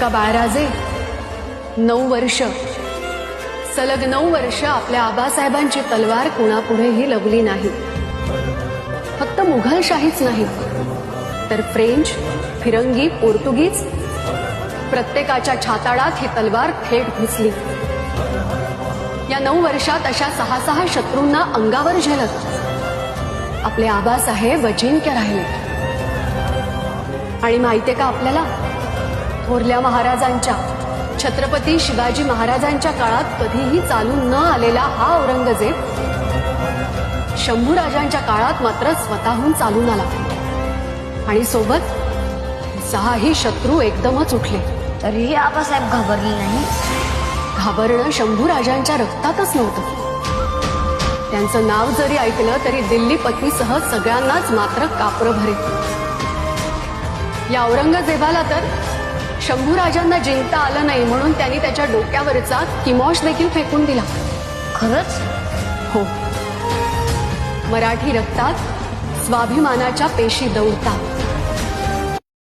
का बाळराजे 9 वर्ष सलग 9 वर्ष आपल्या आबासाहेबांची तलवार कुणापुढेही लवली नाही. फक्त मुघलशाहीच नाही तर फ्रेंच, फिरंगी, पोर्तुगीज प्रत्येकाच्या छाताडात ही तलवार थेट घुसली. या 9 वर्षात अशा 6 शत्रूंना अंगावर झेलत आपले आबासाहेब अजिंक्य राहिले. आणि माहितीये का आपल्याला, थोरल्या महाराजांच्या छत्रपती शिवाजी महाराजांच्या काळात कधीही चालून न आलेला हा औरंगजेब शंभूराजांच्या काळात मात्र स्वतःहून चालून आला. आणि सोबत 6 शत्रू एकदमच उठले. तरीही आबासाहेब घाबरले नाही. घाबरणं शंभूराजांच्या रक्तातच नव्हतं. त्यांचं नाव जरी ऐकलं तरी दिल्ली पतीसह सगळ्यांनाच मात्र कापरं भरे. या औरंगजेबाला तर शंभूराजांना जिंकता आलं नाही म्हणून त्यांनी त्याच्या डोक्यावरचा किमोश देखील फेकून दिला. खरंच? हो. मराठी रक्तात स्वाभिमानाच्या पेशी दौडतात.